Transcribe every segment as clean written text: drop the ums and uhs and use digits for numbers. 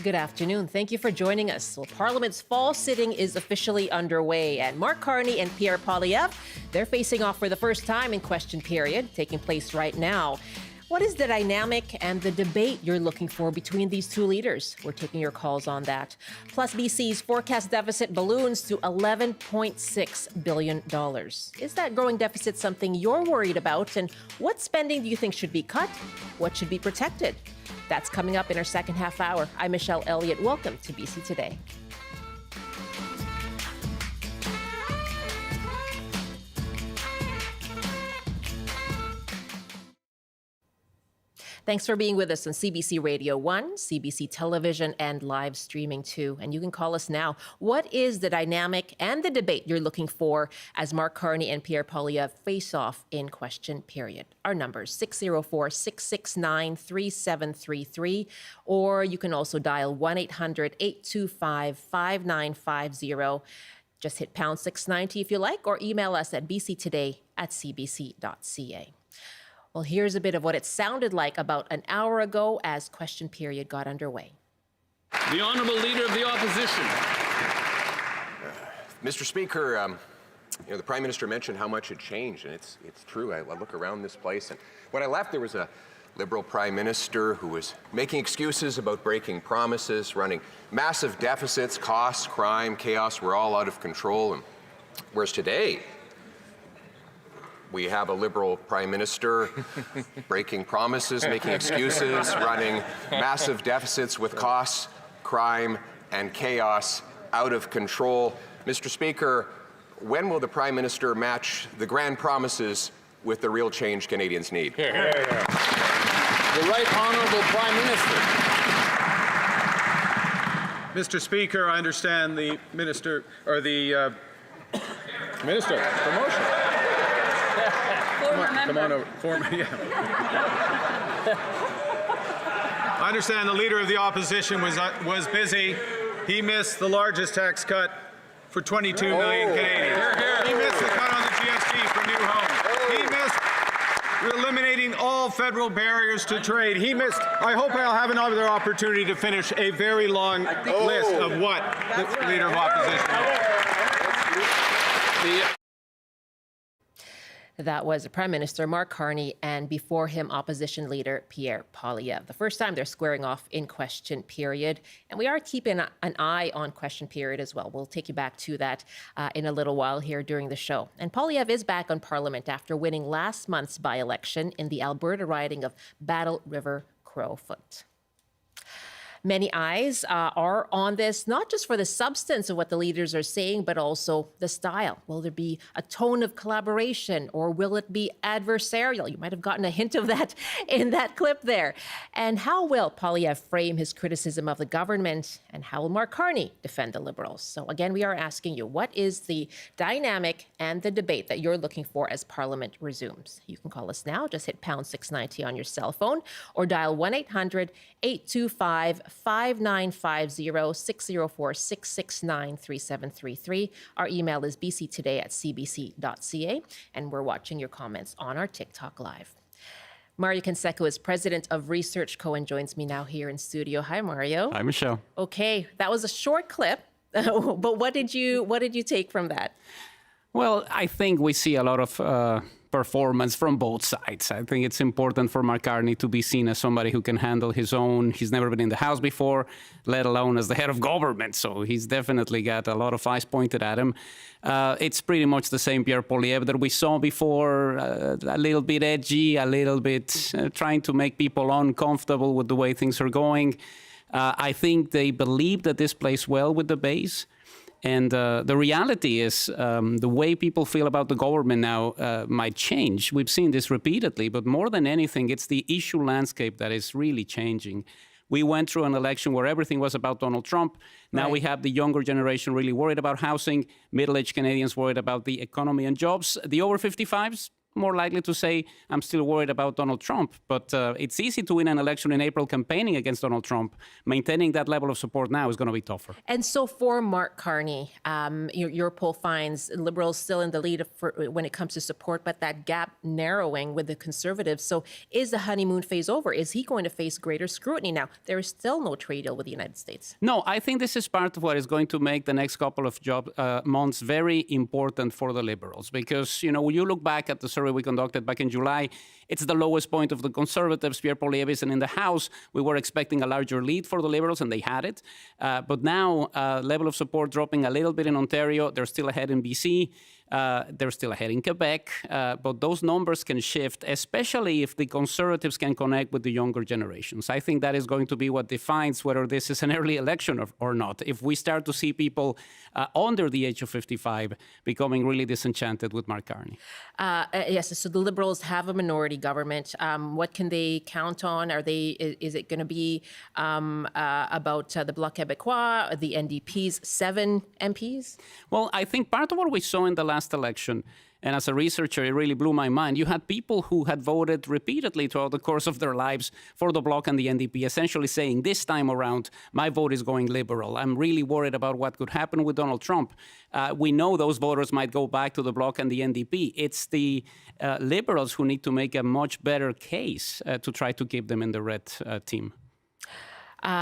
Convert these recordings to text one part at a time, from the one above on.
Good afternoon. Thank you for joining us. Well, Parliament's fall sitting is officially underway, and Mark Carney and Pierre Poilievre, they're facing off for the first time in question period, taking place right now. What is the dynamic and the debate you're looking for between these two leaders? We're taking your calls on that. Plus, BC's forecast deficit balloons to $11.6 billion. Is that growing deficit something you're worried about? And what spending do you think should be cut? What should be protected? That's coming up in our second half hour. I'm Michelle Elliott. Welcome to BC Today. Thanks for being with us on CBC Radio 1, CBC Television, and live streaming too. And you can call us now. What is the dynamic and the debate you're looking for as Mark Carney and Pierre Poilievre face off in question period? Our numbers 604-669-3733, or you can also dial 1-800-825-5950. Just hit pound 690 if you like, or email us at bctoday@cbc.ca. Well, here's a bit of what it sounded like about an hour ago as question period got underway. The Honourable Leader of the Opposition. Mr. Speaker, the Prime Minister mentioned how much had changed, and it's true. I look around this place, and when I left, there was a Liberal Prime Minister who was making excuses about breaking promises, running massive deficits, costs, crime, chaos were all out of control. And whereas today, we have a Liberal Prime Minister breaking promises, making excuses, running massive deficits with costs, crime, and chaos out of control. Mr. Speaker, when will the Prime Minister match the grand promises with the real change Canadians need? The Right Honourable Prime Minister. Mr. Speaker, I understand the Minister, or the Minister, promotion. Come on over. I understand the Leader of the Opposition was busy. He missed the largest tax cut for 22 million Canadians. He missed the cut on the GST for new homes. He missed eliminating all federal barriers to trade. He missed, I hope I'll have another opportunity to finish a very long list of what the Leader of Opposition. That was Prime Minister Mark Carney and before him Opposition Leader Pierre Poilievre. The first time they're squaring off in question period. And we are keeping an eye on question period as well. We'll take you back to that in a little while here during the show. And Poilievre is back on Parliament after winning last month's by-election in the Alberta riding of Battle River Crowfoot. Many eyes are on this, not just for the substance of what the leaders are saying, but also the style. Will there be a tone of collaboration or will it be adversarial? You might have gotten a hint of that in that clip there. And how will Poilievre frame his criticism of the government? And how will Mark Carney defend the Liberals? So again, we are asking you, what is the dynamic and the debate that you're looking for as Parliament resumes? You can call us now. Just hit pound 690 on your cell phone or dial 1-800-825-5950, 604-669-3733. Our email is bctoday@cbc.ca, and we're watching your comments on our TikTok Live. Mario Canseco is president of Research Co. and joins me now here in studio. Hi, Mario. Hi, Michelle. Okay, that was a short clip, but what did you take from that? Well, I think we see a lot of performance from both sides. I think it's important for Mark Carney to be seen as somebody who can handle his own. He's never been in the House before, let alone as the head of government. So he's definitely got a lot of eyes pointed at him. It's pretty much the same Pierre Poilievre that we saw before, a little bit edgy, a little bit trying to make people uncomfortable with the way things are going. I think they believe that this plays well with the base. And the reality is the way people feel about the government now might change. We've seen this repeatedly, but more than anything, it's the issue landscape that is really changing. We went through an election where everything was about Donald Trump. Now we have the younger generation really worried about housing, middle-aged Canadians worried about the economy and jobs. The over 55s more likely to say, I'm still worried about Donald Trump. But it's easy to win an election in April campaigning against Donald Trump. Maintaining that level of support now is going to be tougher. And so for Mark Carney, your poll finds Liberals still in the lead when it comes to support, but that gap narrowing with the Conservatives. So is the honeymoon phase over? Is he going to face greater scrutiny now? There is still no trade deal with the United States. No, I think this is part of what is going to make the next couple of months very important for the Liberals. Because, when you look back at the survey we conducted back in July, it's the lowest point of the Conservatives. Pierre Poilievre isn't in the House. We were expecting a larger lead for the Liberals, and they had it. But now, level of support dropping a little bit in Ontario. They're still ahead in BC. They're still ahead in Quebec. But those numbers can shift, especially if the Conservatives can connect with the younger generations. I think that is going to be what defines whether this is an early election or not. If we start to see people under the age of 55 becoming really disenchanted with Mark Carney. Yes, so the Liberals have a minority government. What can they count on? Is it going to be about the Bloc Québécois, the NDP's 7 MPs? Well, I think part of what we saw in the last election, and as a researcher, it really blew my mind. You had people who had voted repeatedly throughout the course of their lives for the Bloc and the NDP, essentially saying, this time around, my vote is going Liberal. I'm really worried about what could happen with Donald Trump. We know those voters might go back to the Bloc and the NDP. It's the Liberals who need to make a much better case to try to keep them in the red team.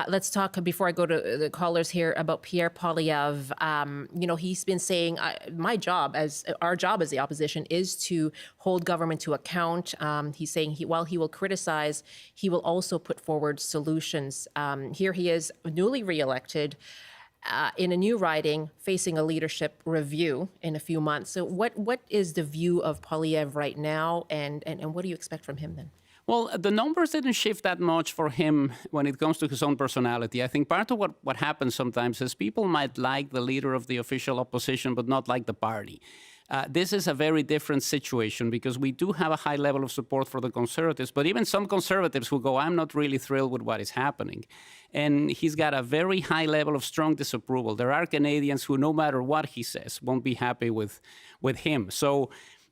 Let's talk, before I go to the callers here, about Pierre Poilievre. He's been saying, our job as the opposition is to hold government to account. He's saying while he will criticize, he will also put forward solutions. Here he is, newly reelected, in a new riding, facing a leadership review in a few months. So what is the view of Poilievre right now, and what do you expect from him then? Well, the numbers didn't shift that much for him when it comes to his own personality. I think part of what happens sometimes is people might like the leader of the official opposition, but not like the party. This is a very different situation because we do have a high level of support for the Conservatives, but even some Conservatives who go, I'm not really thrilled with what is happening. And he's got a very high level of strong disapproval. There are Canadians who, no matter what he says, won't be happy with him. So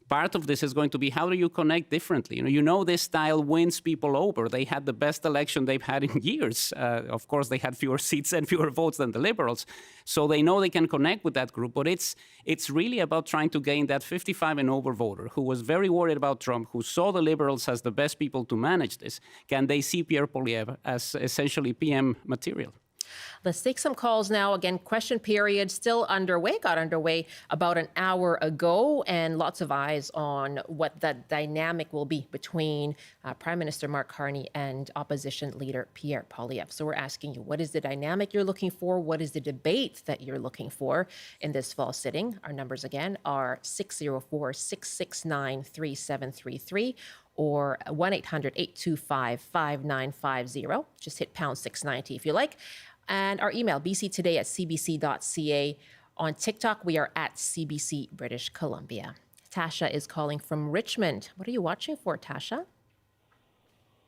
part of this is going to be, how do you connect differently? This style wins people over. They had the best election they've had in years. Of course, they had fewer seats and fewer votes than the Liberals. So they know they can connect with that group. But it's really about trying to gain that 55 and over voter who was very worried about Trump, who saw the Liberals as the best people to manage this. Can they see Pierre Poilievre as essentially PM material? Let's take some calls now. Again, question period still underway, got underway about an hour ago, and lots of eyes on what that dynamic will be between Prime Minister Mark Carney and Opposition Leader Pierre Poilievre. So we're asking you, what is the dynamic you're looking for? What is the debate that you're looking for in this fall sitting? Our numbers again are 604-669-3733 or 1-800-825-5950. Just hit pound 690 if you like. And our email, bctoday@cbc.ca. On TikTok, we are at CBC British Columbia. Tasha is calling from Richmond. What are you watching for, Tasha?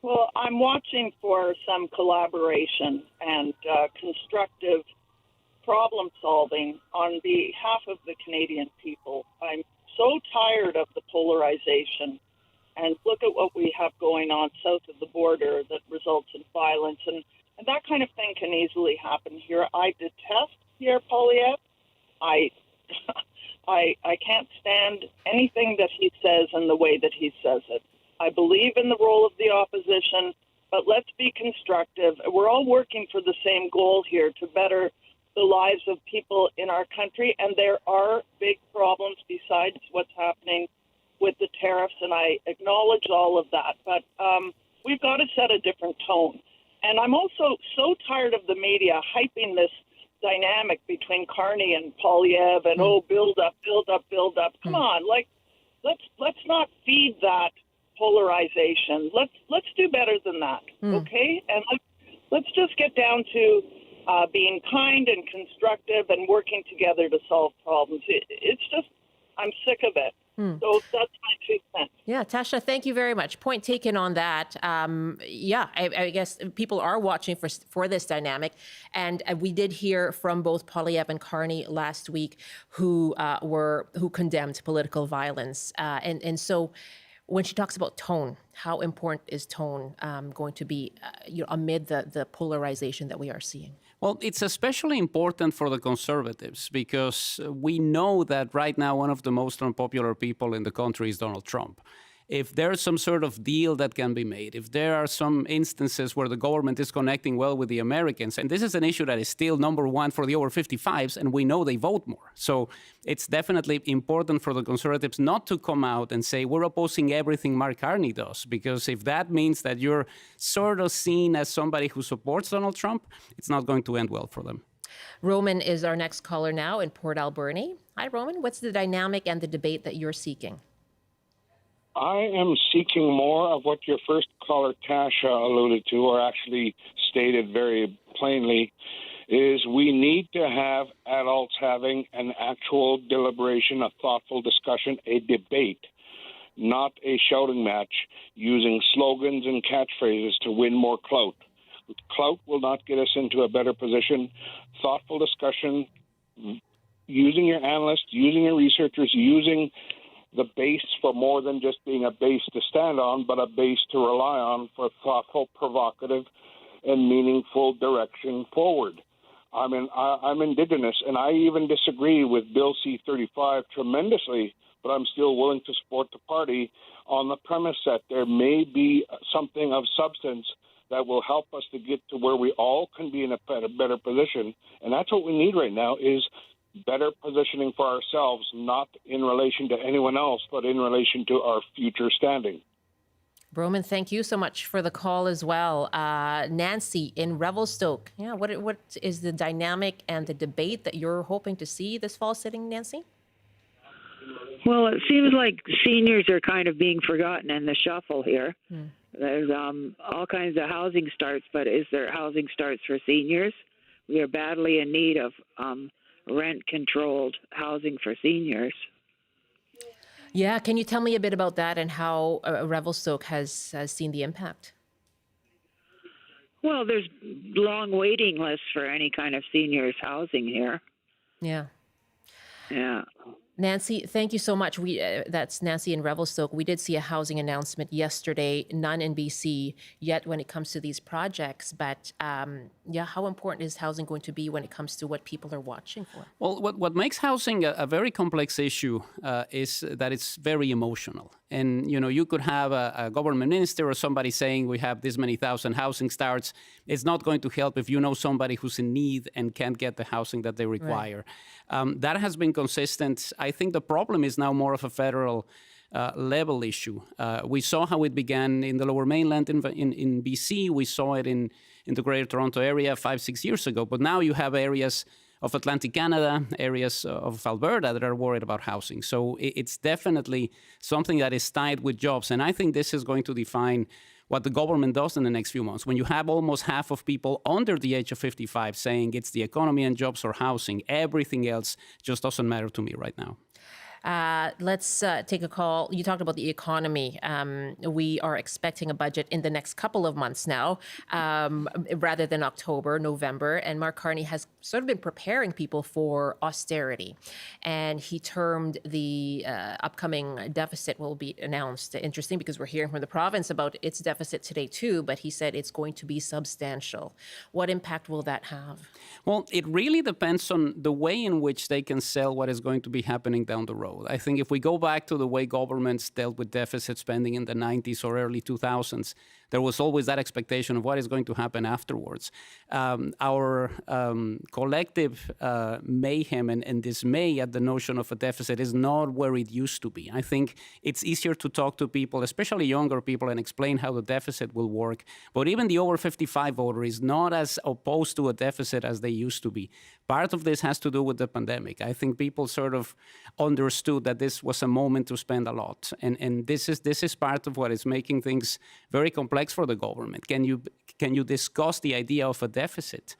Well, I'm watching for some collaboration and constructive problem solving on behalf of the Canadian people. I'm so tired of the polarization. And look at what we have going on south of the border that results in violence. And that kind of thing can easily happen here. I detest Pierre Poilievre. I can't stand anything that he says and the way that he says it. I believe in the role of the opposition, but let's be constructive. We're all working for the same goal here, to better the lives of people in our country. And there are big problems besides what's happening with the tariffs, and I acknowledge all of that. But we've got to set a different tone. And I'm also so tired of the media hyping this dynamic between Carney and Poilievre and, build up. Come on, let's not feed that polarization. Let's do better than that, okay? And let's just get down to being kind and constructive and working together to solve problems. It's just, I'm sick of it. So that's my 2 cents. Yeah, Tasha, thank you very much. Point taken on that. I guess people are watching for this dynamic. And we did hear from both Poilievre and Carney last week who condemned political violence. And so When she talks about tone, how important is tone going to be amid the polarization that we are seeing? Well, it's especially important for the Conservatives because we know that right now one of the most unpopular people in the country is Donald Trump. If there's some sort of deal that can be made, if there are some instances where the government is connecting well with the Americans, and this is an issue that is still number one for the over 55s, and we know they vote more. So it's definitely important for the Conservatives not to come out and say, we're opposing everything Mark Carney does, because if that means that you're sort of seen as somebody who supports Donald Trump, it's not going to end well for them. Roman is our next caller now in Port Alberni. Hi, Roman. What's the dynamic and the debate that you're seeking? I am seeking more of what your first caller, Tasha, alluded to, or actually stated very plainly, is we need to have adults having an actual deliberation, a thoughtful discussion, a debate, not a shouting match using slogans and catchphrases to win more clout. Clout will not get us into a better position. Thoughtful discussion, using your analysts, using your researchers, using the base for more than just being a base to stand on, but a base to rely on for thoughtful, provocative, and meaningful direction forward. I'm Indigenous, and I even disagree with Bill C-35 tremendously, but I'm still willing to support the party on the premise that there may be something of substance that will help us to get to where we all can be in a better position. And that's what we need right now is better positioning for ourselves, not in relation to anyone else, but in relation to our future standing. Roman, thank you so much for the call as well. Nancy in Revelstoke. Yeah, what is the dynamic and the debate that you're hoping to see this fall sitting, Nancy? Well, it seems like seniors are kind of being forgotten in the shuffle here. There's all kinds of housing starts, but is there housing starts for seniors? We are badly in need of rent-controlled housing for seniors. Yeah, can you tell me a bit about that and how Revelstoke has seen the impact? Well, there's long waiting lists for any kind of seniors housing here. Yeah. Yeah. Nancy, thank you so much. That's Nancy in Revelstoke. We did see a housing announcement yesterday, none in BC yet when it comes to these projects. But how important is housing going to be when it comes to what people are watching for? Well, what makes housing a very complex issue is that it's very emotional. And, you could have a government minister or somebody saying we have this many thousand housing starts. It's not going to help if you know somebody who's in need and can't get the housing that they require. Right. That has been consistent. I think the problem is now more of a federal level issue. We saw how it began in the Lower Mainland in BC. We saw it in the Greater Toronto area 5-6 years ago. But now you have areas of Atlantic Canada, areas of Alberta that are worried about housing. So it's definitely something that is tied with jobs. And I think this is going to define what the government does in the next few months. When you have almost half of people under the age of 55 saying it's the economy and jobs or housing, everything else just doesn't matter to me right now. Let's take a call. You talked about the economy. We are expecting a budget in the next couple of months now, rather than October, November. And Mark Carney has sort of been preparing people for austerity. And he termed the upcoming deficit will be announced. Interesting, because we're hearing from the province about its deficit today too, but he said it's going to be substantial. What impact will that have? Well, it really depends on the way in which they can sell what is going to be happening down the road. I think if we go back to the way governments dealt with deficit spending in the 90s or early 2000s, there was always that expectation of what is going to happen afterwards. Our collective mayhem and dismay at the notion of a deficit is not where it used to be. I think it's easier to talk to people, especially younger people, and explain how the deficit will work. But even the over 55 voter is not as opposed to a deficit as they used to be. Part of this has to do with the pandemic. I think people sort of understood that this was a moment to spend a lot. And this is part of what is making things very complex for the government. Can you discuss the idea of a deficit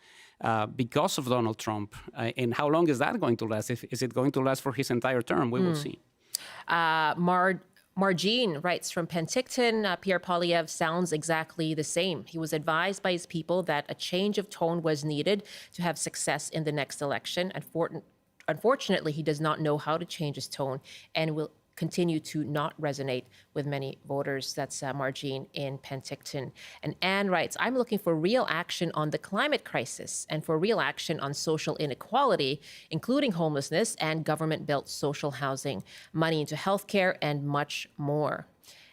because of Donald Trump? And how long is that going to last? Is it going to last for his entire term? We will see. Margene writes from Penticton, Pierre Poilievre sounds exactly the same. He was advised by his people that a change of tone was needed to have success in the next election. Unfortunately, he does not know how to change his tone and continue to not resonate with many voters. That's Margene in Penticton. And Anne writes, I'm looking for real action on the climate crisis and for real action on social inequality, including homelessness and government-built social housing, money into healthcare, and much more.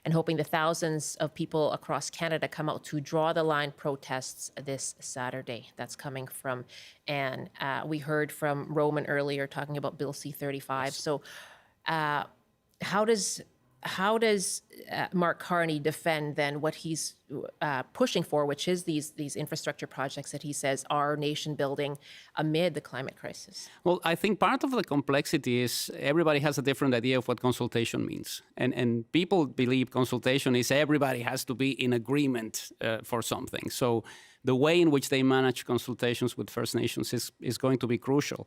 And hoping the thousands of people across Canada come out to draw the line protests this Saturday. That's coming from Anne. We heard from Roman earlier talking about Bill C-35. So how does Mark Carney defend then what he's pushing for, which is these infrastructure projects that he says are nation building amid the climate crisis? Well, I think part of the complexity is everybody has a different idea of what consultation means. And people believe consultation is everybody has to be in agreement for something. So the way in which they manage consultations with First Nations is going to be crucial.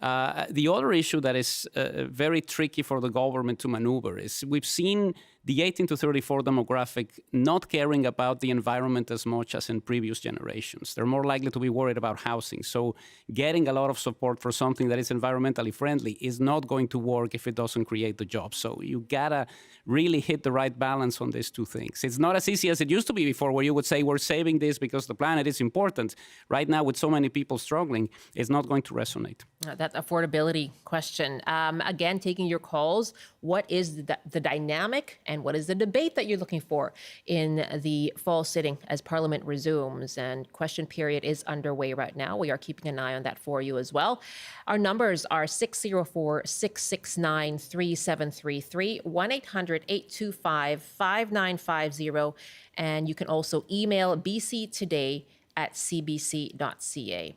The other issue that is very tricky for the government to maneuver is we've seen the 18 to 34 demographic not caring about the environment as much as in previous generations. They're more likely to be worried about housing. So getting a lot of support for something that is environmentally friendly is not going to work if it doesn't create the jobs. So you gotta really hit the right balance on these two things. It's not as easy as it used to be before, where you would say we're saving this because the planet is important. Right now, with so many people struggling, it's not going to resonate. That affordability question. Again, taking your calls, what is the dynamic and what is the debate that you're looking for in the fall sitting as Parliament resumes? And question period is underway right now. We are keeping an eye on that for you as well. Our numbers are 604-669-3733, 1-800-825-5950. And you can also email bctoday@cbc.ca.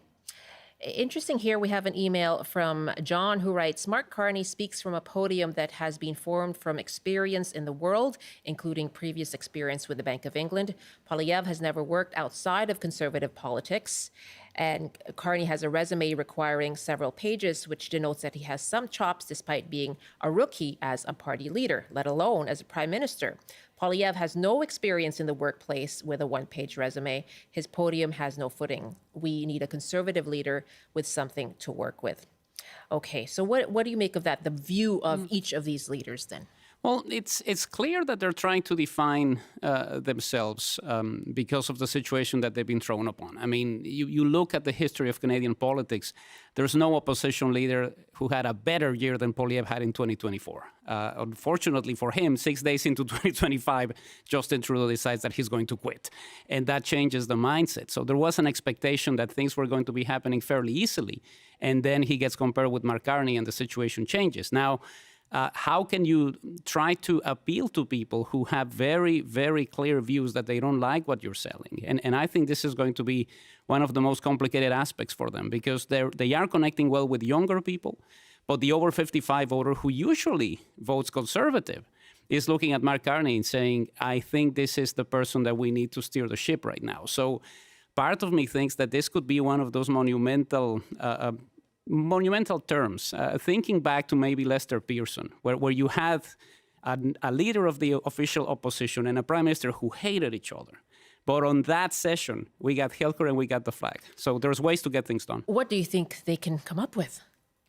Interesting here, we have an email from John who writes, Mark Carney speaks from a podium that has been formed from experience in the world, including previous experience with the Bank of England. Poilievre has never worked outside of Conservative politics. And Carney has a resume requiring several pages, which denotes that he has some chops despite being a rookie as a party leader, let alone as a prime minister. Poilievre has no experience in the workplace with a one-page resume. His podium has no footing. We need a Conservative leader with something to work with. Okay, so what do you make of that, the view of each of these leaders then? Well, it's clear that they're trying to define themselves because of the situation that they've been thrown upon. I mean, you look at the history of Canadian politics, there's no opposition leader who had a better year than Poilievre had in 2024. Unfortunately for him, 6 days into 2025, Justin Trudeau decides that he's going to quit. And that changes the mindset. So there was an expectation that things were going to be happening fairly easily. And then he gets compared with Mark Carney and the situation changes. Now, how can you try to appeal to people who have very, very clear views that they don't like what you're selling? And I think this is going to be one of the most complicated aspects for them because they are connecting well with younger people, but the over 55 voter who usually votes Conservative is looking at Mark Carney and saying, I think this is the person that we need to steer the ship right now. So part of me thinks that this could be one of those monumental terms, thinking back to maybe Lester Pearson, where you had a leader of the official opposition and a prime minister who hated each other. But on that session, we got healthcare and we got the flag. So there's ways to get things done. What do you think they can come up with?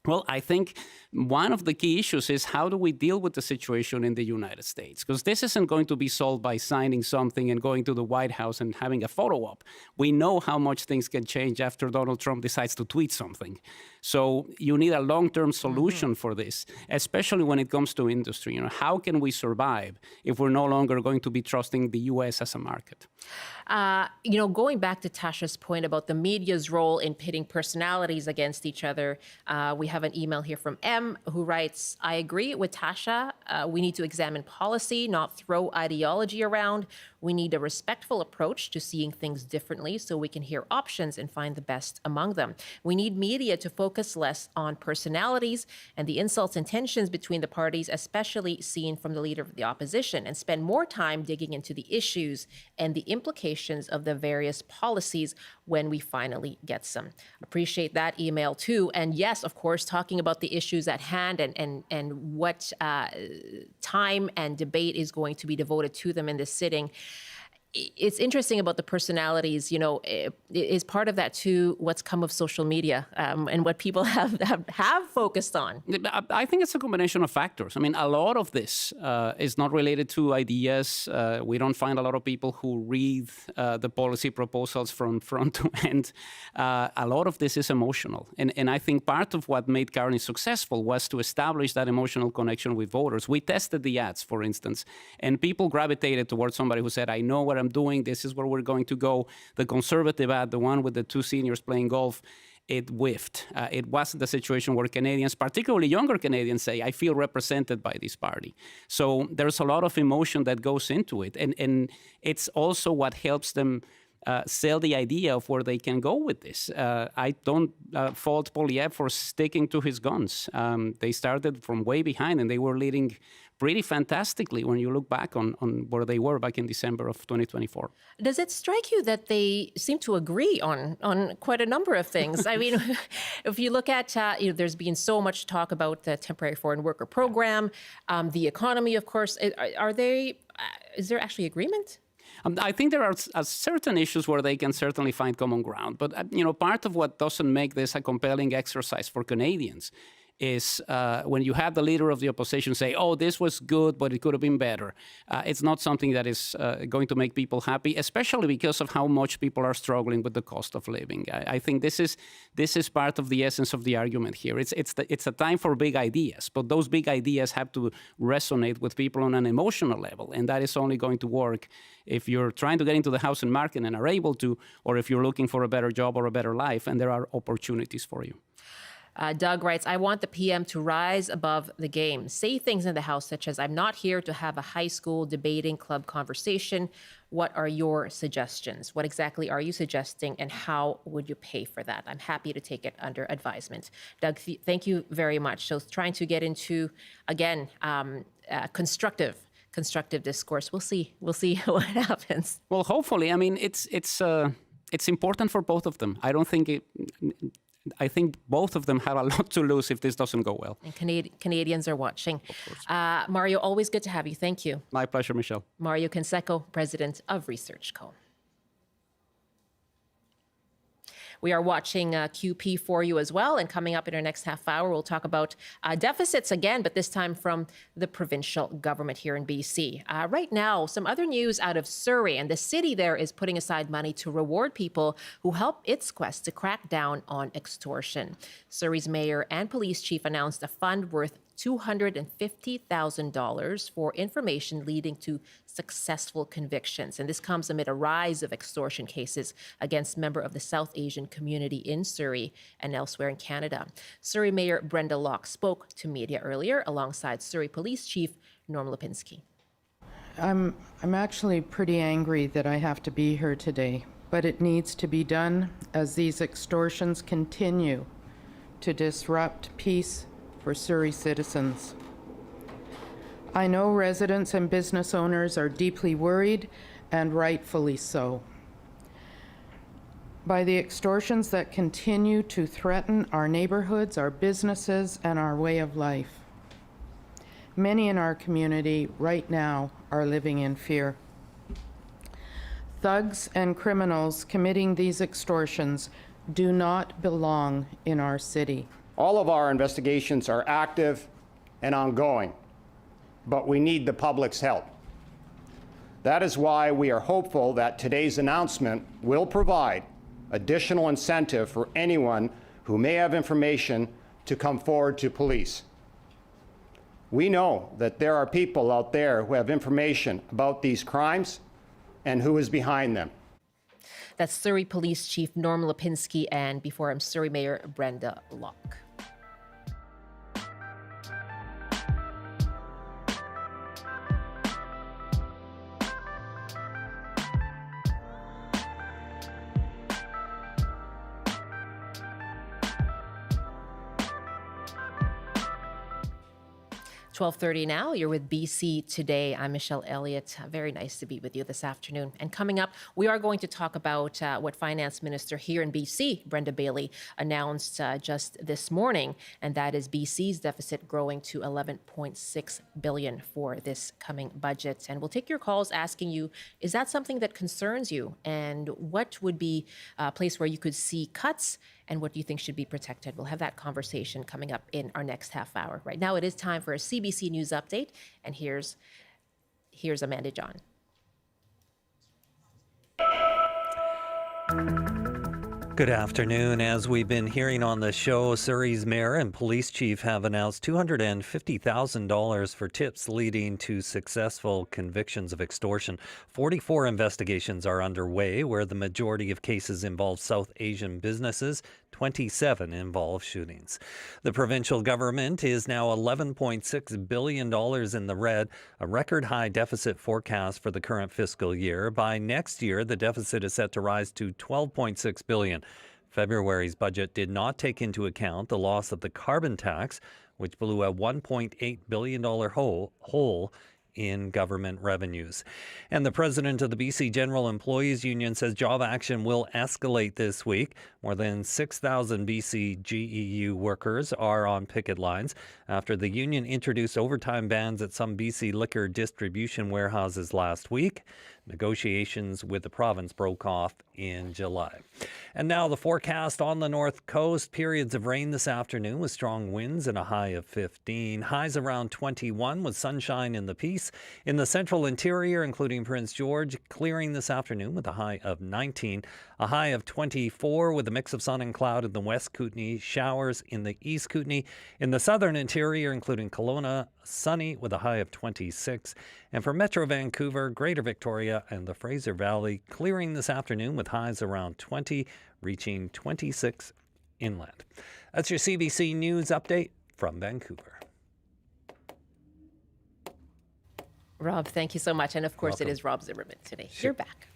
Well, I think one of the key issues is how do we deal with the situation in the United States? Because this isn't going to be solved by signing something and going to the White House and having a photo op. We know how much things can change after Donald Trump decides to tweet something. So you need a long-term solution for this, especially when it comes to industry. You know, how can we survive if we're no longer going to be trusting the U.S. as a market? Going back to Tasha's point about the media's role in pitting personalities against each other, we have an email here from M who writes, I agree with Tasha. We need to examine policy, not throw ideology around. We need a respectful approach to seeing things differently so we can hear options and find the best among them. We need media to focus less on personalities and the insults and tensions between the parties, especially seen from the leader of the opposition, and spend more time digging into the issues and the implications of the various policies when we finally get some. Appreciate that email too. And yes, of course, talking about the issues at hand and what time and debate is going to be devoted to them in this sitting. it's interesting about the personalities, is part of that too what's come of social media and what people have focused on? I think it's a combination of factors. I mean, a lot of this is not related to ideas. We don't find a lot of people who read the policy proposals from front to end. A lot of this is emotional. And I think part of what made Carney successful was to establish that emotional connection with voters. We tested the ads, for instance, and people gravitated towards somebody who said, I know what I'm doing, this is where we're going to go. The Conservative ad, the one with the two seniors playing golf, it whiffed. It wasn't the situation where Canadians, particularly younger Canadians, say, I feel represented by this party. So there's a lot of emotion that goes into it. And it's also what helps them sell the idea of where they can go with this. I don't fault Poilievre for sticking to his guns. They started from way behind, and they were leading pretty fantastically when you look back on where they were back in December of 2024. Does it strike you that they seem to agree on quite a number of things? I mean, if you look at, there's been so much talk about the temporary foreign worker program, the economy, of course. Is there actually agreement? I think there are certain issues where they can certainly find common ground. But, part of what doesn't make this a compelling exercise for Canadians is when you have the leader of the opposition say, oh, this was good, but it could have been better. It's not something that is going to make people happy, especially because of how much people are struggling with the cost of living. I think this is part of the essence of the argument here. It's a time for big ideas, but those big ideas have to resonate with people on an emotional level, and that is only going to work if you're trying to get into the housing market and are able to, or if you're looking for a better job or a better life, and there are opportunities for you. Doug writes, I want the PM to rise above the game, say things in the House such as, I'm not here to have a high school debating club conversation. What are your suggestions? What exactly are you suggesting, and how would you pay for that? I'm happy to take it under advisement. Doug, thank you very much. So trying to get into, again, constructive discourse. We'll see what happens. Well, hopefully. I mean, it's important for both of them. I think both of them have a lot to lose if this doesn't go well. And Canadians are watching. Mario, always good to have you. Thank you. My pleasure, Michelle. Mario Canseco, President of Research Co. We are watching QP for you as well. And coming up in our next half hour, we'll talk about deficits again, but this time from the provincial government here in BC. Right now, some other news out of Surrey, and the city there is putting aside money to reward people who help its quest to crack down on extortion. Surrey's mayor and police chief announced a fund worth $250,000 for information leading to successful convictions. And this comes amid a rise of extortion cases against members of the South Asian community in Surrey and elsewhere in Canada. Surrey Mayor Brenda Bailey spoke to media earlier alongside Surrey Police Chief Norm Lipinski. I'm actually pretty angry that I have to be here today, but it needs to be done as these extortions continue to disrupt peace for Surrey citizens. I know residents and business owners are deeply worried, and rightfully so, by the extortions that continue to threaten our neighborhoods, our businesses, and our way of life. Many in our community right now are living in fear. Thugs and criminals committing these extortions do not belong in our city. All of our investigations are active and ongoing, but we need the public's help. That is why we are hopeful that today's announcement will provide additional incentive for anyone who may have information to come forward to police. We know that there are people out there who have information about these crimes and who is behind them. That's Surrey Police Chief Norm Lipinski, and before him, Surrey Mayor Brenda Bailey. 12:30 now. You're with BC Today. I'm Michelle Elliott. Very nice to be with you this afternoon. And coming up, we are going to talk about what Finance Minister here in BC, Brenda Bailey, announced just this morning, and that is BC's deficit growing to $11.6 billion for this coming budget. And we'll take your calls asking you, is that something that concerns you? And what would be a place where you could see cuts? And what do you think should be protected? We'll have that conversation coming up in our next half hour. Right now, it is time for a CBC News update, and here's Amanda John. Good afternoon. As we've been hearing on the show, Surrey's mayor and police chief have announced $250,000 for tips leading to successful convictions of extortion. 44 investigations are underway, where the majority of cases involve South Asian businesses. 27 involve shootings. The provincial government is now $11.6 billion in the red, a record high deficit forecast for the current fiscal year. By next year, the deficit is set to rise to $12.6 billion. February's budget did not take into account the loss of the carbon tax, which blew a $1.8 billion hole in government revenues. And the president of the BC General Employees Union says job action will escalate this week. More than 6,000 BC GEU workers are on picket lines after the union introduced overtime bans at some BC liquor distribution warehouses last week. Negotiations with the province broke off in July. And now the forecast on the north coast. Periods of rain this afternoon with strong winds and a high of 15. Highs around 21 with sunshine in the Peace. In the central interior, including Prince George, clearing this afternoon with a high of 19. A high of 24 with a mix of sun and cloud in the West Kootenay. Showers in the East Kootenay. In the southern interior, including Kelowna, sunny with a high of 26. And for Metro Vancouver, Greater Victoria, and the Fraser Valley, clearing this afternoon with highs around 20, reaching 26 inland. That's your CBC News update from Vancouver. Rob, thank you so much. And of course, Welcome. It is Rob Zimmerman today. You're back.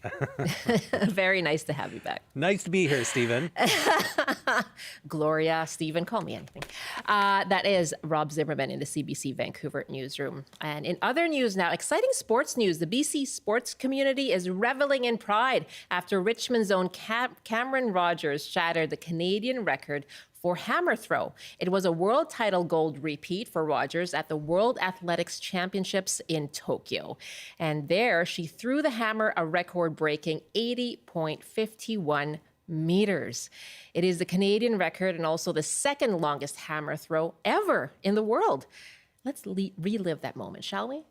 Very nice to have you back. Nice to be here, Stephen. Gloria, Stephen, call me anything. That is Rob Zimmerman in the CBC Vancouver newsroom. And in other news now, exciting sports news. The BC sports community is reveling in pride after Richmond's own Cameron Rogers shattered the Canadian record for hammer throw. It was a world title gold repeat for Rogers at the World Athletics Championships in Tokyo. And there she threw the hammer a record-breaking 80.51 meters. It is the Canadian record and also the second longest hammer throw ever in the world. Let's relive that moment, shall we?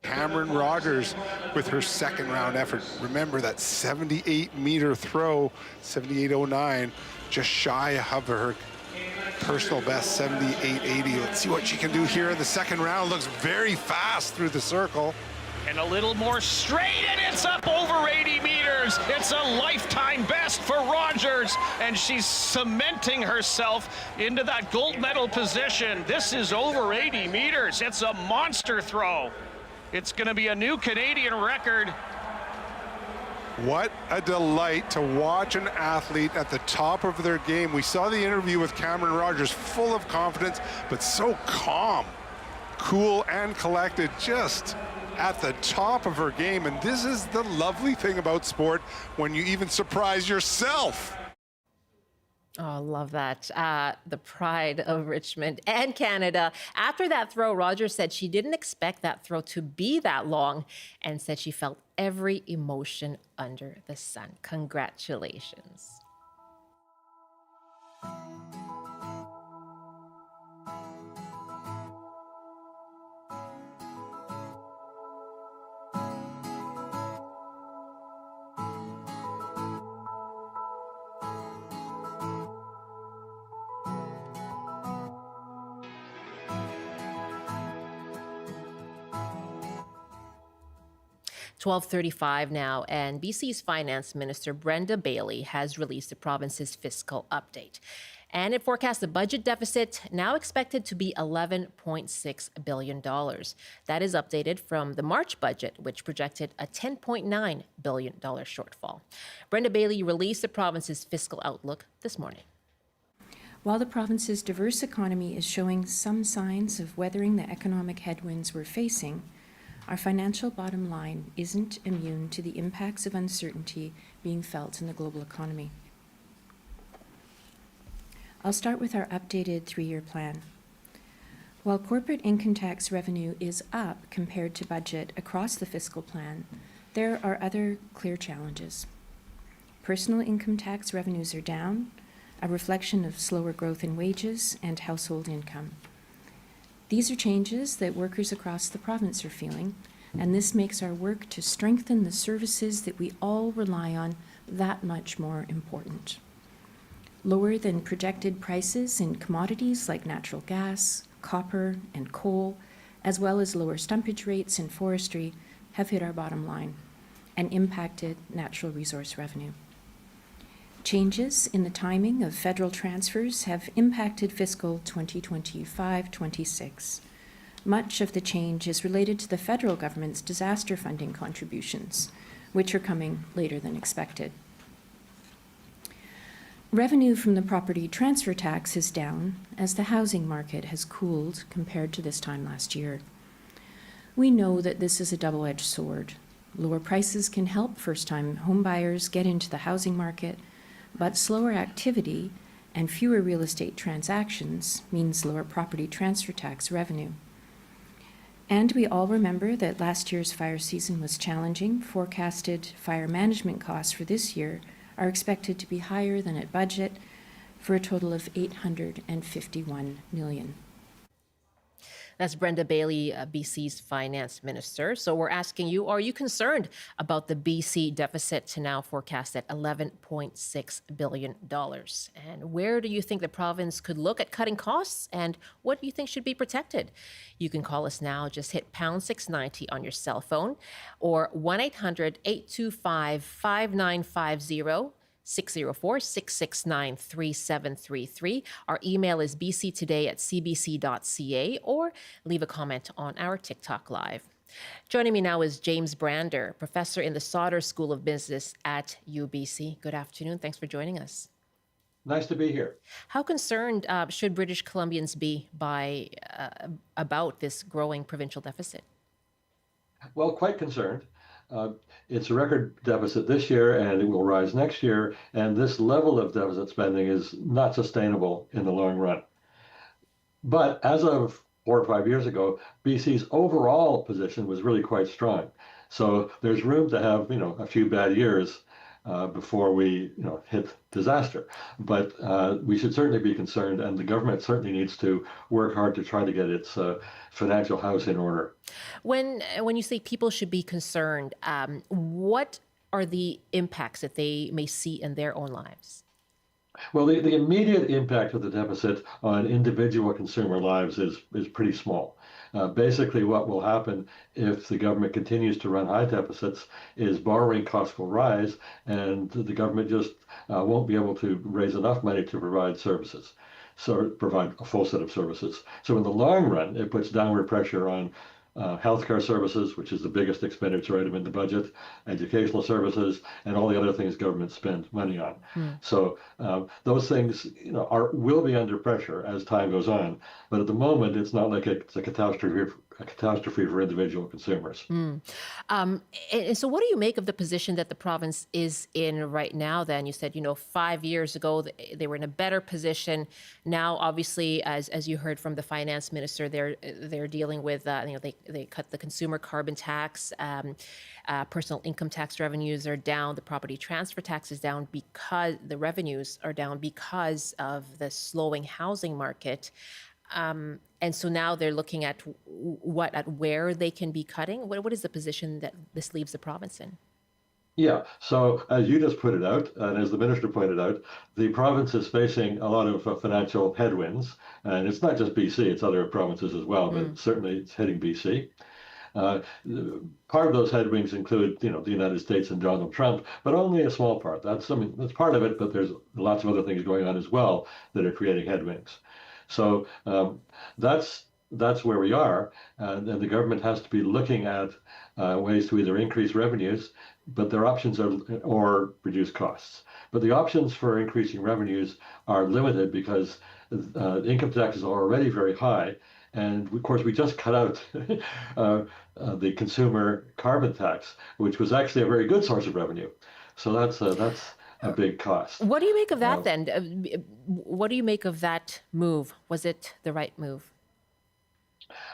Cameron Rogers with her second round effort. Remember that 78-meter throw, 78.09, just shy of her personal best, 78.80. Let's see what she can do here in the second round. Looks very fast through the circle. And a little more straight, and it's up over 80 meters. It's a lifetime best for Rogers, and she's cementing herself into that gold medal position. This is over 80 meters. It's a monster throw. It's going to be a new Canadian record. What a delight to watch an athlete at the top of their game. We saw the interview with Cameron Rogers, full of confidence, but so calm, cool, and collected, just at the top of her game. And this is the lovely thing about sport, when you even surprise yourself. Oh, I love that. The pride of Richmond and Canada. After that throw, Rogers said she didn't expect that throw to be that long and said she felt every emotion under the sun. Congratulations. $12:35 now, and BC's Finance Minister Brenda Bailey has released the province's fiscal update. And it forecasts the budget deficit now expected to be $11.6 billion. That is updated from the March budget, which projected a $10.9 billion shortfall. Brenda Bailey released the province's fiscal outlook this morning. While the province's diverse economy is showing some signs of weathering the economic headwinds we're facing, our financial bottom line isn't immune to the impacts of uncertainty being felt in the global economy. I'll start with our updated 3-year plan. While corporate income tax revenue is up compared to budget across the fiscal plan, there are other clear challenges. Personal income tax revenues are down, a reflection of slower growth in wages and household income. These are changes that workers across the province are feeling, and this makes our work to strengthen the services that we all rely on that much more important. Lower than projected prices in commodities like natural gas, copper, and coal, as well as lower stumpage rates in forestry, have hit our bottom line and impacted natural resource revenue. Changes in the timing of federal transfers have impacted fiscal 2025-26. Much of the change is related to the federal government's disaster funding contributions, which are coming later than expected. Revenue from the property transfer tax is down as the housing market has cooled compared to this time last year. We know that this is a double-edged sword. Lower prices can help first-time homebuyers get into the housing market, but slower activity and fewer real estate transactions means lower property transfer tax revenue. And we all remember that last year's fire season was challenging. Forecasted fire management costs for this year are expected to be higher than at budget for a total of $851 million. That's Brenda Bailey, BC's finance minister. So we're asking you, are you concerned about the BC deficit to now forecast at $11.6 billion? And where do you think the province could look at cutting costs? And what do you think should be protected? You can call us now. Just hit pound 690 on your cell phone or 1-800-825-5950. 604-669-3733. Our email is bctoday@cbc.ca or leave a comment on our TikTok Live. Joining me now is James Brander, professor in the Sauder School of Business at UBC. Good afternoon. Thanks for joining us. Nice to be here. How concerned should British Columbians be about this growing provincial deficit? Well, quite concerned. It's a record deficit this year, and it will rise next year. And this level of deficit spending is not sustainable in the long run. But as of 4 or 5 years ago, BC's overall position was really quite strong. So there's room to have, a few bad years before we, hit disaster. But we should certainly be concerned, and the government certainly needs to work hard to try to get its financial house in order. When you say people should be concerned, what are the impacts that they may see in their own lives? Well, the immediate impact of the deficit on individual consumer lives is pretty small. Basically, what will happen if the government continues to run high deficits is borrowing costs will rise, and the government just won't be able to raise enough money to provide services, so provide a full set of services. So in the long run, it puts downward pressure on healthcare services, which is the biggest expenditure item in the budget, educational services, and all the other things government spend money on. So those things, will be under pressure as time goes on. But at the moment, it's not like it's a catastrophe for individual consumers. And so what do you make of the position that the province is in right now then? You said, 5 years ago, they were in a better position. Now, obviously, as you heard from the finance minister, they're dealing with, they cut the consumer carbon tax, personal income tax revenues are down, the property transfer tax is down because the revenues are down because of the slowing housing market. And so now they're looking at where they can be cutting. What is the position that this leaves the province in? Yeah, so as you just put it out, and as the minister pointed out, the province is facing a lot of financial headwinds, and it's not just BC, it's other provinces as well, but certainly it's hitting BC. Part of those headwinds include, the United States and Donald Trump, but only a small part. That's part of it, but there's lots of other things going on as well that are creating headwinds. So that's where we are, and the government has to be looking at ways to either increase revenues, but their options are or reduce costs. But the options for increasing revenues are limited because income taxes are already very high. And of course, we just cut out the consumer carbon tax, which was actually a very good source of revenue. So that's a big cost. What do you make of that then? What do you make of that move? Was it the right move?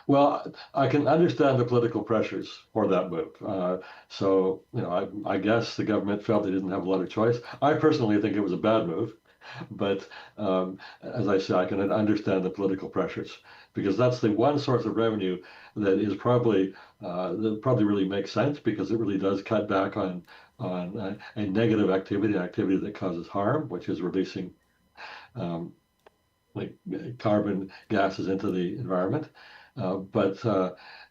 Well, I can understand the political pressures for that move. So, I guess the government felt they didn't have a lot of choice. I personally think it was a bad move, but as I say, I can understand the political pressures because that's the one source of revenue that is probably really makes sense because it really does cut back on a negative activity, an activity that causes harm, which is releasing like carbon gases into the environment. But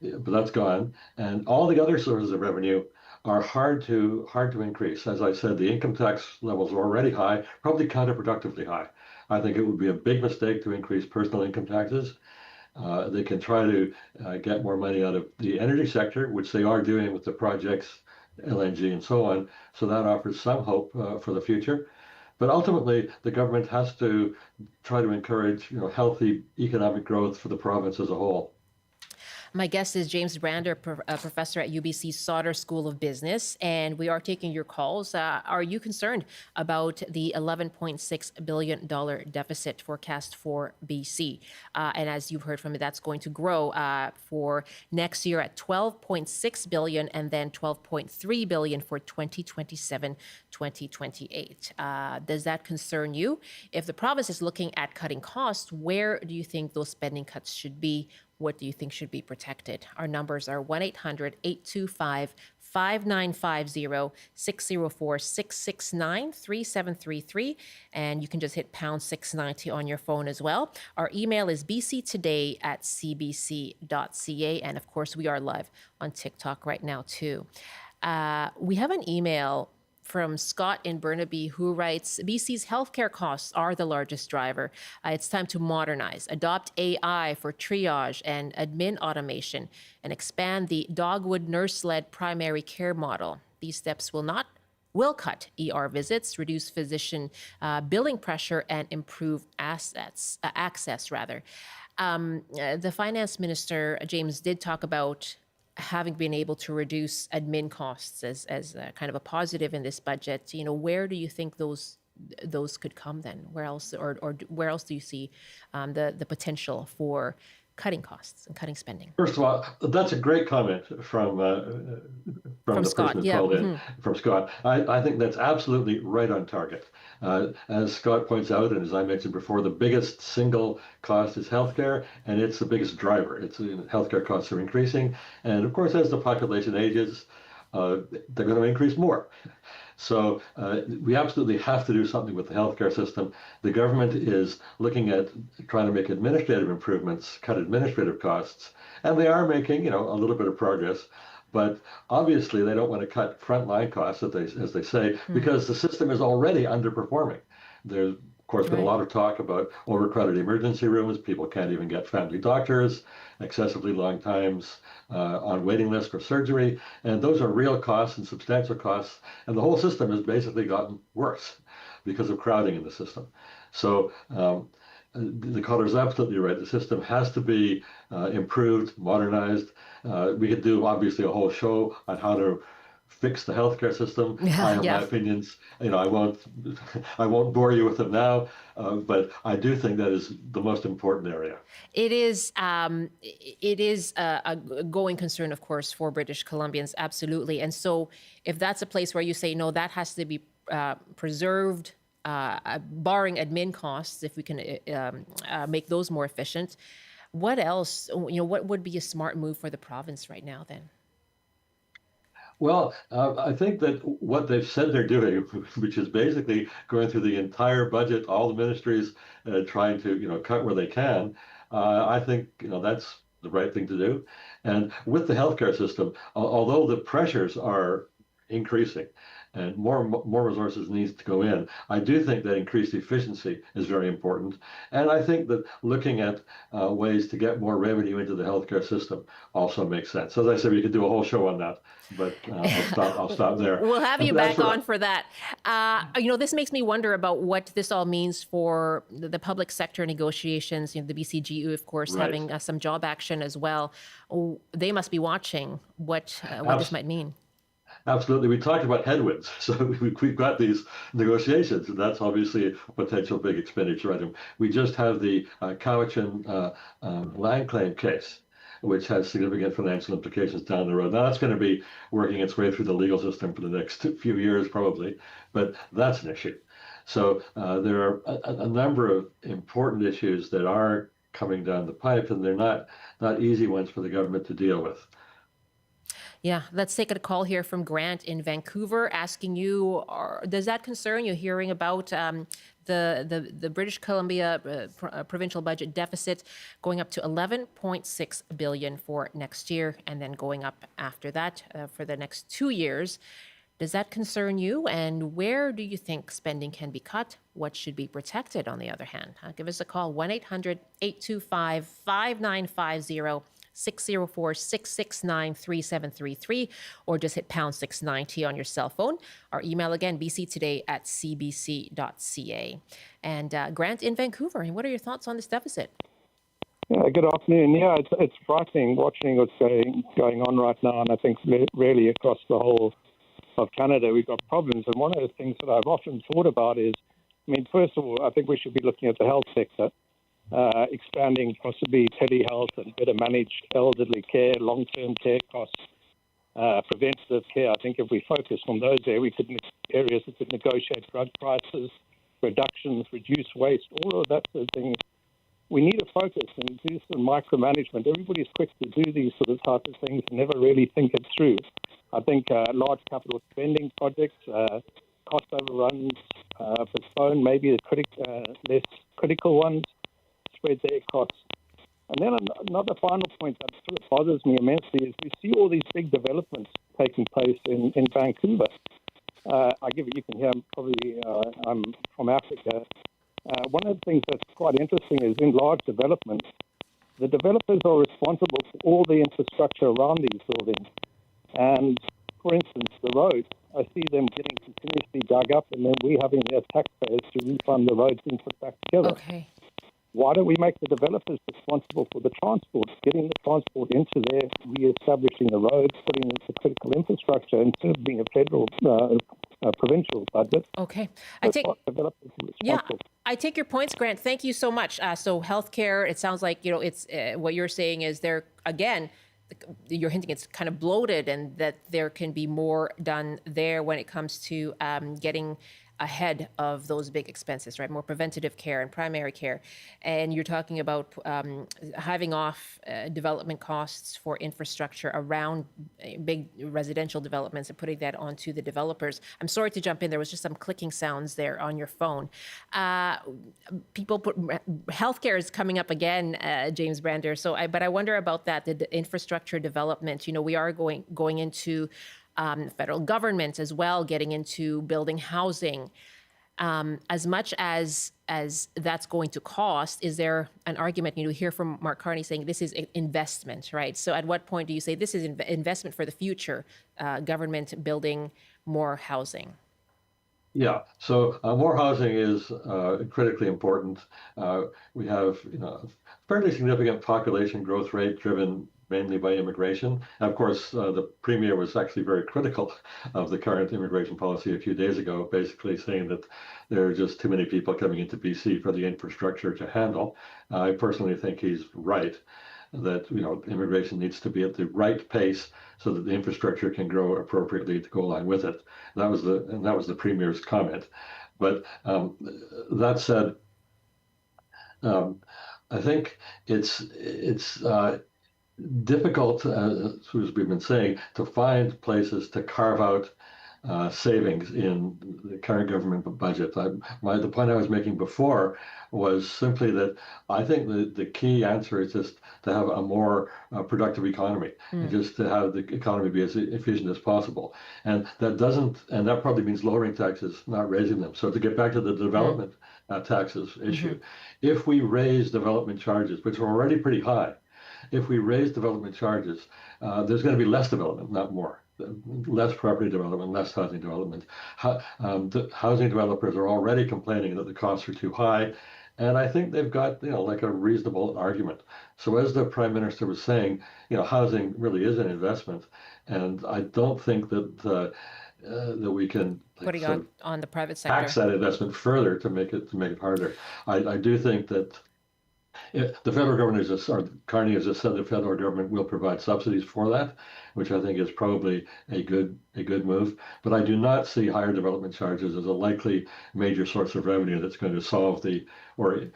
that's gone, and all the other sources of revenue are hard to increase. As I said, the income tax levels are already high, probably counterproductively high. I think it would be a big mistake to increase personal income taxes. They can try to get more money out of the energy sector, which they are doing with the projects, LNG and so on. So that offers some hope for the future. But ultimately, the government has to try to encourage, healthy economic growth for the province as a whole. My guest is James Brenda, a professor at UBC's Sauder School of Business, and we are taking your calls. Are you concerned about the $11.6 billion deficit forecast for BC? And as you've heard from me, that's going to grow for next year at $12.6 billion and then $12.3 billion for 2027-2028. Does that concern you? If the province is looking at cutting costs, where do you think those spending cuts should be? What do you think should be protected? Our numbers are 1-800-825-5950, 604-669-3733, and you can just hit pound 690 on your phone as well. Our email is bctoday@cbc.ca, and of course, we are live on TikTok right now too. We have an email from Scott in Burnaby who writes, BC's healthcare costs are the largest driver. It's time to modernize, adopt AI for triage and admin automation, and expand the Dogwood nurse-led primary care model. These steps will cut ER visits, reduce physician billing pressure, and improve access. The finance minister, James, did talk about having been able to reduce admin costs as kind of a positive in this budget. Where do you think those could come then? Where else, or where else do you see the potential for cutting costs and cutting spending? First of all, that's a great comment from the Scott, person who called in, from Scott. I think that's absolutely right on target. As Scott points out, and as I mentioned before, the biggest single cost is healthcare, and it's the biggest driver. Healthcare costs are increasing, and of course, as the population ages, they're going to increase more. So we absolutely have to do something with the healthcare system. The government is looking at trying to make administrative improvements, cut administrative costs, and they are making, a little bit of progress. But obviously, they don't want to cut frontline costs, as they say, because the system is already underperforming. There's, of course, been a lot of talk about overcrowded emergency rooms. People can't even get family doctors, excessively long times on waiting lists for surgery. And those are real costs and substantial costs. And the whole system has basically gotten worse because of crowding in the system. So the caller is absolutely right. The system has to be improved, modernized. We could do, obviously, a whole show on how to fix the healthcare system. I have my opinions. I won't bore you with them now, but I do think that is the most important area. It is a going concern, of course, for British Columbians, absolutely. And so, if that's a place where you say no, that has to be preserved, barring admin costs, if we can make those more efficient. What else? What would be a smart move for the province right now then? Well, I think that what they've said they're doing, which is basically going through the entire budget, all the ministries trying to, cut where they can, I think, that's the right thing to do. And with the healthcare system, although the pressures are increasing, and more resources needs to go in. I do think that increased efficiency is very important, and I think that looking at ways to get more revenue into the healthcare system also makes sense. As I said, we could do a whole show on that, but I'll stop there. We'll have you back on for that. This makes me wonder about what this all means for the public sector negotiations. The BCGEU, of course, having some job action as well. They must be watching what this might mean. Absolutely. We talked about headwinds. So we've got these negotiations, and that's obviously a potential big expenditure item. We just have the Cowichan land claim case, which has significant financial implications down the road. Now, that's going to be working its way through the legal system for the next few years, probably, but that's an issue. So there are a number of important issues that are coming down the pipe, and they're not easy ones for the government to deal with. Yeah, let's take a call here from Grant in Vancouver, asking you, does that concern you, hearing about the British Columbia provincial budget deficit going up to 11.6 billion for next year, and then going up after that for the next 2 years? Does that concern you? And where do you think spending can be cut? What should be protected, on the other hand? Give us a call, 1-800-825-5950. 604-669-3733, or just hit pound 690 on your cell phone. Our email again, bctoday@cbc.ca. And Grant in Vancouver, and what are your thoughts on this deficit? Good afternoon. Yeah, it's frightening watching what's going on right now, and I think really across the whole of Canada we've got problems. And one of the things that I've often thought about is, first of all, I think we should be looking at the health sector. Expanding possibly telehealth and better managed elderly care, long-term care costs, preventative care. I think if we focus on those areas that could negotiate drug prices, reductions, reduce waste, all of that sort of thing. We need to focus and do some micromanagement. Everybody's quick to do these sort of type of things and never really think it through. I think large capital spending projects, cost overruns, postpone maybe the less critical ones, spread their costs. And then another final point that sort of bothers me immensely is we see all these big developments taking place in Vancouver. You can hear I'm from Africa. One of the things that's quite interesting is in large developments, the developers are responsible for all the infrastructure around these buildings. And for instance, the road, I see them getting continuously dug up, and then we having their taxpayers to refund the roads and put back together. Okay. Why don't we make the developers responsible for the transport, getting the transport into there, re-establishing the roads, putting in the critical infrastructure instead of being a federal, provincial budget? Okay. I take your points, Grant. Thank you so much. So healthcare, it sounds like, it's what you're saying is there, again, you're hinting it's kind of bloated and that there can be more done there when it comes to getting ahead of those big expenses, right? More preventative care and primary care. And you're talking about having off development costs for infrastructure around big residential developments and putting that onto the developers. I'm sorry to jump in. There was just some clicking sounds there on your phone. Healthcare is coming up again, James Brander. But I wonder about that, the infrastructure development. We are going into federal government as well, getting into building housing. As much as that's going to cost, is there an argument, hear from Mark Carney saying this is investment, right? So at what point do you say this is investment for the future, government building more housing? Yeah, so more housing is critically important. We have a fairly significant population growth rate driven mainly by immigration. And of course, the Premier was actually very critical of the current immigration policy a few days ago, basically saying that there are just too many people coming into BC for the infrastructure to handle. I personally think he's right, that immigration needs to be at the right pace so that the infrastructure can grow appropriately to go along with it. That was the Premier's comment. But that said, I think it's difficult, as we've been saying, to find places to carve out savings in the current government budget. The point I was making before was simply that I think the key answer is just to have a more productive economy and just to have the economy be as efficient as possible. And that probably means lowering taxes, not raising them. So to get back to the development taxes issue, if we raise development charges, which are already pretty high, if we raise development charges, there's going to be less development, not more. Less property development, less housing development. The housing developers are already complaining that the costs are too high, and I think they've got like a reasonable argument. So as the Prime Minister was saying, housing really is an investment, and I don't think that that we can putting on the private sector tax that investment further to make it harder. I do think that. The federal government Carney has just said the federal government will provide subsidies for that, which I think is probably a good move. But I do not see higher development charges as a likely major source of revenue that's going to solve or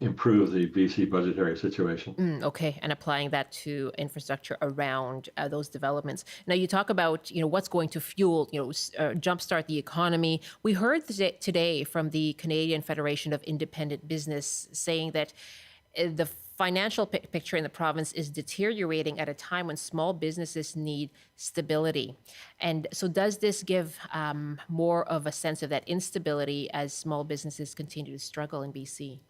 improve the BC budgetary situation. Okay, and applying that to infrastructure around those developments. Now, you talk about what's going to fuel, jumpstart the economy. We heard today from the Canadian Federation of Independent Business saying that the financial picture in the province is deteriorating at a time when small businesses need stability. And so does this give more of a sense of that instability as small businesses continue to struggle in BC?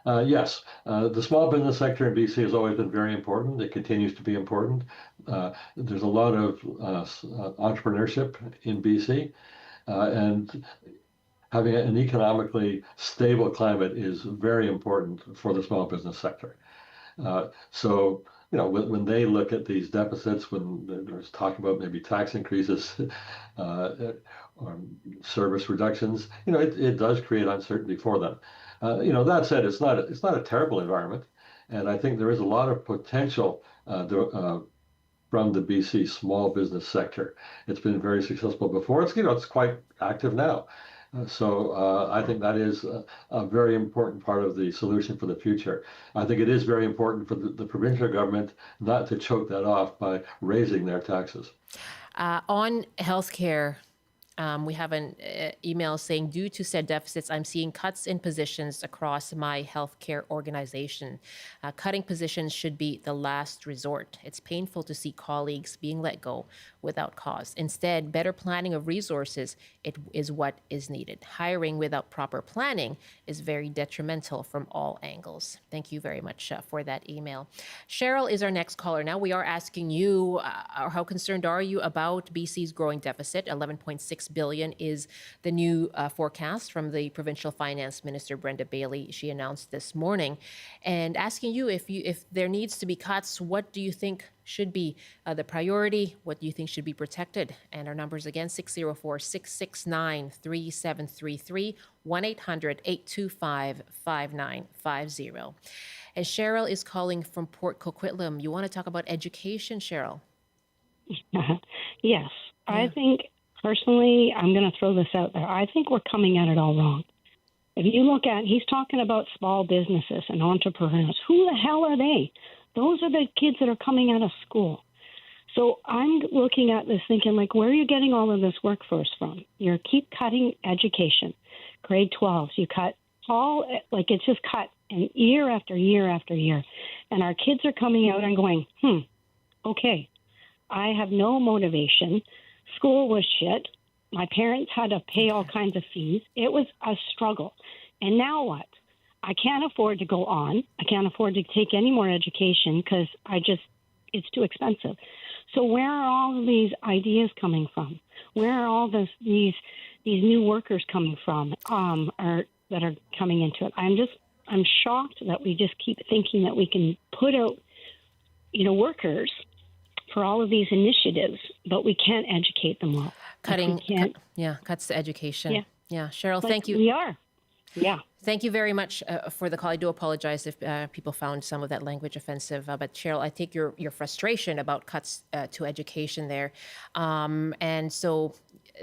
Yes, the small business sector in BC has always been very important. It continues to be important. There's a lot of entrepreneurship in BC, and having an economically stable climate is very important for the small business sector. So, when they look at these deficits, when there's talk about maybe tax increases or service reductions, it does create uncertainty for them. That said, it's not a terrible environment, and I think there is a lot of potential from the BC small business sector. It's been very successful before. It's quite active now. So I think that is a very important part of the solution for the future. I think it is very important for the provincial government not to choke that off by raising their taxes. On healthcare, we have an email saying, due to said deficits, I'm seeing cuts in positions across my healthcare organization. Cutting positions should be the last resort. It's painful to see colleagues being let go without cause. Instead, better planning of resources is what is needed. Hiring without proper planning is very detrimental from all angles. Thank you very much for that email. Cheryl is our next caller. Now we are asking you, how concerned are you about BC's growing deficit? 11.6 billion is the new forecast from the provincial finance minister Brenda Bailey. She announced this morning, and asking you if there needs to be cuts, what do you think should be the priority? What do you think should be protected? And our numbers again, 604-669-3733, 1-800-825-5950. And Cheryl is calling from Port Coquitlam. You want to talk about education, Cheryl? Yes. I think, personally, I'm going to throw this out there. I think we're coming at it all wrong. If you look at, he's talking about small businesses and entrepreneurs. Who the hell are they? Those are the kids that are coming out of school. So I'm looking at this thinking, where are you getting all of this workforce from? You keep cutting education, grade 12s. You cut all, it's just cut and year after year after year. And our kids are coming out and going, okay, I have no motivation. School was shit. My parents had to pay all kinds of fees. It was a struggle. And now what? I can't afford to go on. I can't afford to take any more education because it's too expensive. So where are all of these ideas coming from? Where are all these new workers coming from that are coming into it? I'm shocked that we just keep thinking that we can put out, workers for all of these initiatives, but we can't educate them well. Cuts to education. Yeah. Cheryl, thank you. We are. Yeah. Thank you very much for the call. I do apologize if people found some of that language offensive. But Cheryl, I take your frustration about cuts to education there. And so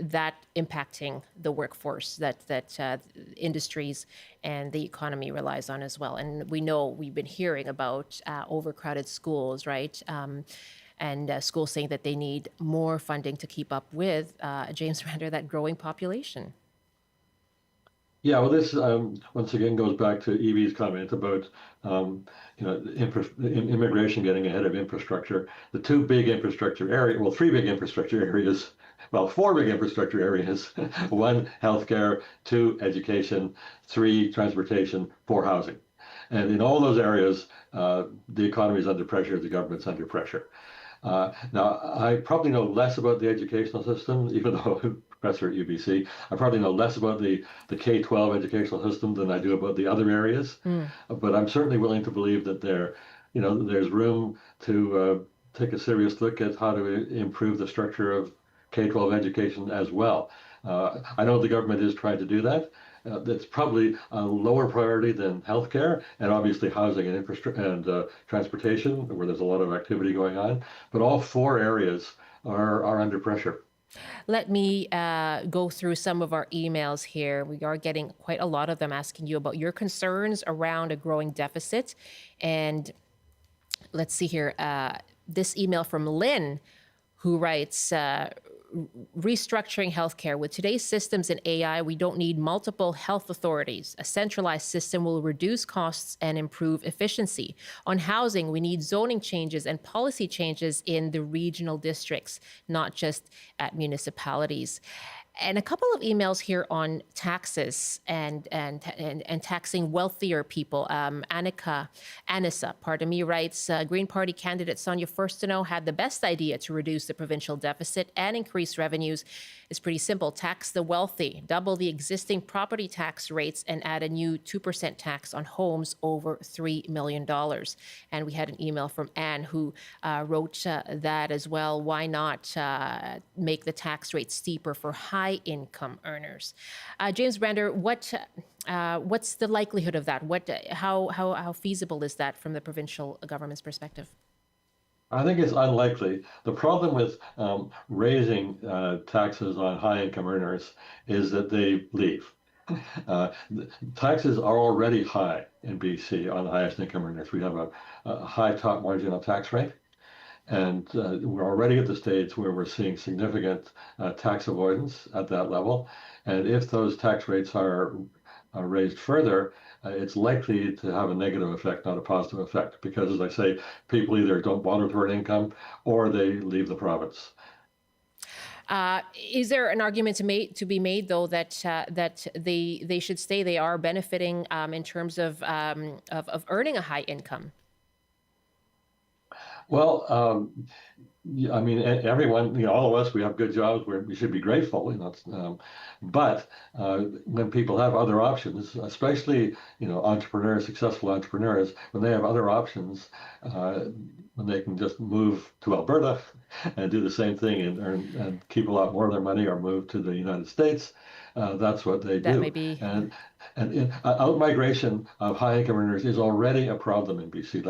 that impacting the workforce that industries and the economy relies on as well. And we know we've been hearing about overcrowded schools, right? and schools saying that they need more funding to keep up with, James Brenda, that growing population. Yeah, well, this once again goes back to Evie's comment about immigration getting ahead of infrastructure. The two big infrastructure areas, well, three big infrastructure areas, well, four big infrastructure areas: one, healthcare; two, education; three, transportation; four, housing. And in all those areas, the economy is under pressure, the government's under pressure. Now, I probably know less about the educational system, even though I'm a professor at UBC. I probably know less about the K-12 educational system than I do about the other areas. But I'm certainly willing to believe that there's room to take a serious look at how to improve the structure of K-12 education as well. I know the government is trying to do that. That's probably a lower priority than healthcare and obviously housing and infrastructure and transportation, where there's a lot of activity going on. But all four areas are under pressure. Let me go through some of our emails here. We are getting quite a lot of them asking you about your concerns around a growing deficit. And let's see here. This email from Lynn, who writes, restructuring healthcare. With today's systems and AI, we don't need multiple health authorities. A centralized system will reduce costs and improve efficiency. On housing, we need zoning changes and policy changes in the regional districts, not just at municipalities. And a couple of emails here on taxes and taxing wealthier people. Anissa, writes, Green Party candidate Sonia Furstenau had the best idea to reduce the provincial deficit and increase revenues. It's pretty simple. Tax the wealthy, double the existing property tax rates, and add a new 2% tax on homes over $3 million. And we had an email from Anne who wrote that as well. Why not make the tax rate steeper for high-income earners? James Brenda, what's the likelihood of that? How feasible is that from the provincial government's perspective? I think it's unlikely. The problem with raising taxes on high-income earners is that they leave. Taxes are already high in BC on the highest income earners. We have a high top marginal tax rate. And we're already at the stage where we're seeing significant tax avoidance at that level. And if those tax rates are raised further, it's likely to have a negative effect, not a positive effect, because, as I say, people either don't bother to earn income or they leave the province. Is there an argument to be made, though, that they should stay? They are benefiting in terms of earning a high income. Well, I mean, everyone, all of us, we have good jobs where we should be grateful, but when people have other options, especially, entrepreneurs, successful entrepreneurs, when they have other options, when they can just move to Alberta and do the same thing and earn and keep a lot more of their money, or move to the United States, that's what they do. May be. And out-migration of high-income earners is already a problem in BC.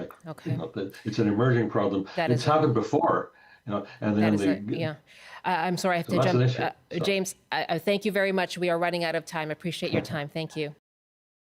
It's an emerging problem. It's happened before. And then I'm sorry, I have to jump. James, thank you very much. We are running out of time. I appreciate your time. Thank you.